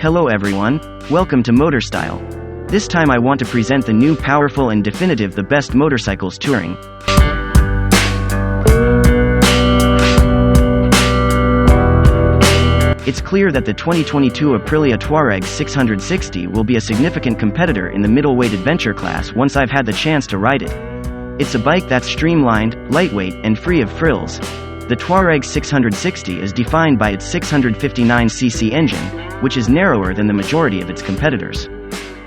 Hello everyone, welcome to Motorstyle. This time I want to present the new powerful and definitive the best motorcycles touring. It's clear that the 2022 Aprilia Touareg 660 will be a significant competitor in the middleweight adventure class once I've had the chance to ride it. It's a bike that's streamlined, lightweight, and free of frills. The Touareg 660 is defined by its 659cc engine, which is narrower than the majority of its competitors.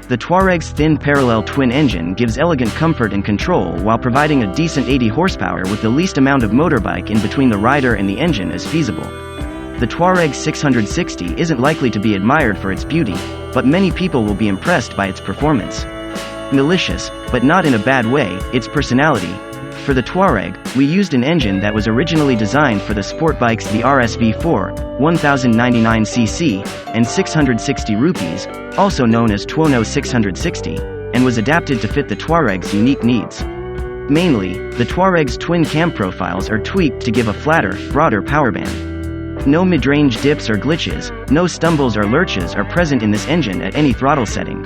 The Touareg's thin parallel twin engine gives elegant comfort and control while providing a decent 80 horsepower with the least amount of motorbike in between the rider and the engine as feasible. The Touareg 660 isn't likely to be admired for its beauty, but many people will be impressed by its performance. Malicious, but not in a bad way, its personality. For the Touareg, we used an engine that was originally designed for the sport bikes the RSV4, 1099cc, and 660 rupees, also known as Tuono 660, and was adapted to fit the Touareg's unique needs. Mainly, the Touareg's twin cam profiles are tweaked to give a flatter, broader powerband. No mid-range dips or glitches, no stumbles or lurches are present in this engine at any throttle setting.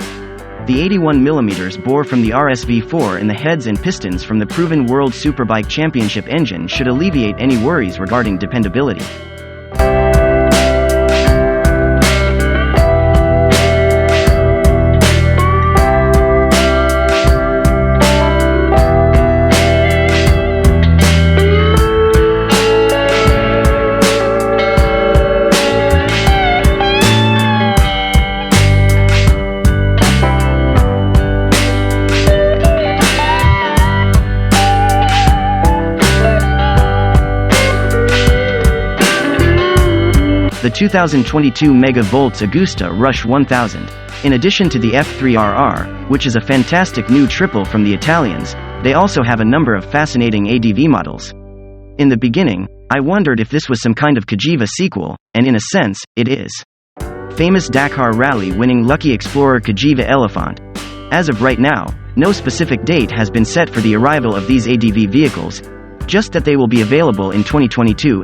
The 81mm bore from the RSV4 and the heads and pistons from the proven World Superbike Championship engine should alleviate any worries regarding dependability. The 2022 Mega Volts Agusta Rush 1000. In addition to the F3RR, which is a fantastic new triple from the Italians, they also have a number of fascinating ADV models. In the beginning, I wondered if this was some kind of Cagiva sequel, and in a sense, it is. Famous Dakar Rally winning Lucky Explorer Cagiva Elephant. As of right now, no specific date has been set for the arrival of these ADV vehicles, just that they will be available in 2022.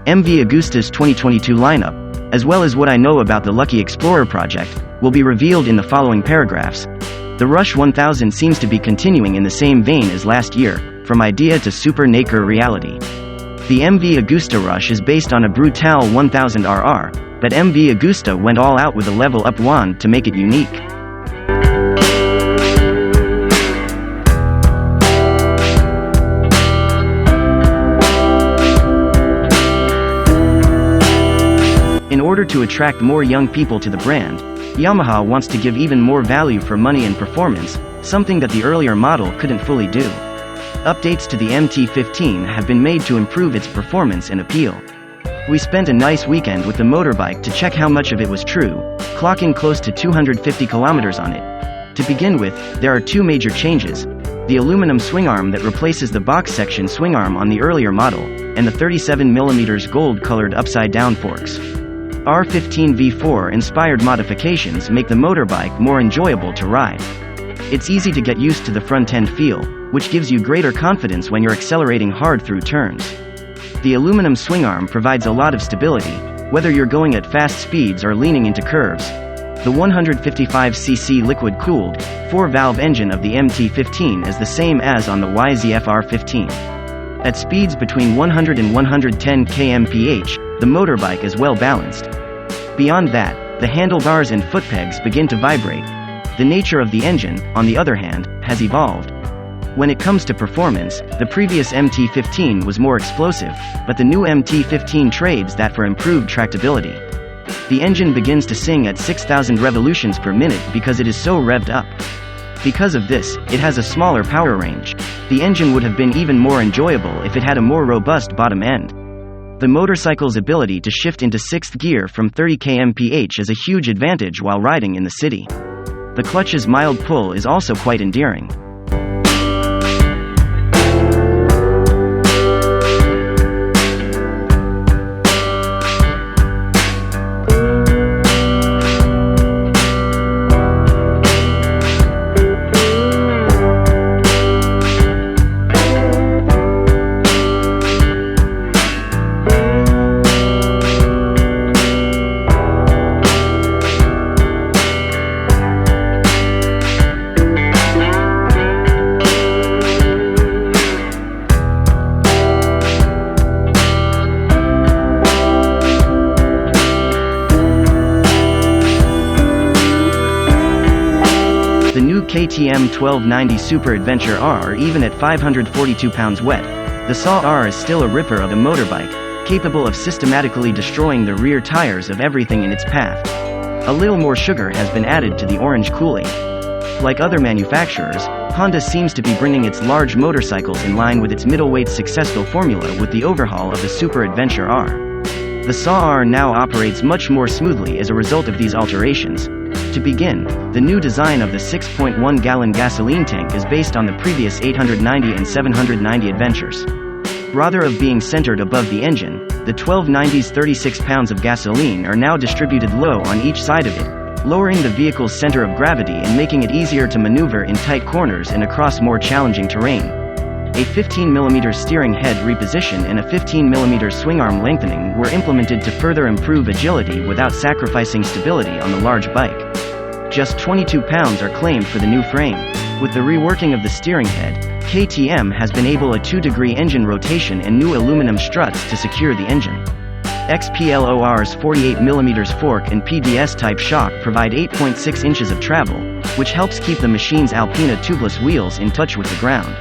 MV Agusta's 2022 lineup, as well as what I know about the Lucky Explorer project, will be revealed in the following paragraphs. The Rush 1000 seems to be continuing in the same vein as last year, from idea to super naked reality. The MV Agusta Rush is based on a Brutal 1000RR, but MV Agusta went all out with a level up wand to make it unique. In order to attract more young people to the brand, Yamaha wants to give even more value for money and performance, something that the earlier model couldn't fully do. Updates to the MT-15 have been made to improve its performance and appeal. We spent a nice weekend with the motorbike to check how much of it was true, clocking close to 250 kilometers on it. To begin with, there are two major changes: the aluminum swingarm that replaces the box section swingarm on the earlier model, and the 37mm gold-colored upside-down forks. R15 V4 inspired modifications make the motorbike more enjoyable to ride. It's easy to get used to the front-end feel, which gives you greater confidence when you're accelerating hard through turns. The aluminum swingarm provides a lot of stability, whether you're going at fast speeds or leaning into curves. The 155cc liquid-cooled, 4-valve engine of the MT-15 is the same as on the YZF-R15. At speeds between 100 and 110 km/h, the motorbike is well balanced. Beyond that, the handlebars and foot pegs begin to vibrate. The nature of the engine, on the other hand, has evolved. When it comes to performance, the previous MT-15 was more explosive, but the new MT-15 trades that for improved tractability. The engine begins to sing at 6,000 revolutions per minute because it is so revved up. Because of this, it has a smaller power range. The engine would have been even more enjoyable if it had a more robust bottom end. The motorcycle's ability to shift into 6th gear from 30 km/h is a huge advantage while riding in the city. The clutch's mild pull is also quite endearing. KTM 1290 Super Adventure R. Even at 542 pounds wet, the SAW R is still a ripper of a motorbike, capable of systematically destroying the rear tires of everything in its path. A little more sugar has been added to the orange Kool-Aid. Like other manufacturers, Honda seems to be bringing its large motorcycles in line with its middleweight's successful formula with the overhaul of the Super Adventure R. The SAW R now operates much more smoothly as a result of these alterations. To begin, the new design of the 6.1-gallon gasoline tank is based on the previous 890 and 790 Adventures. Rather of being centered above the engine, the 1290's 36 pounds of gasoline are now distributed low on each side of it, lowering the vehicle's center of gravity and making it easier to maneuver in tight corners and across more challenging terrain. A 15mm steering head reposition and a 15mm swingarm lengthening were implemented to further improve agility without sacrificing stability on the large bike. Just 22 pounds are claimed for the new frame. With the reworking of the steering head, KTM has been able a 2-degree engine rotation and new aluminum struts to secure the engine. XPLOR's 48mm fork and PDS-type shock provide 8.6 inches of travel, which helps keep the machine's Alpina tubeless wheels in touch with the ground.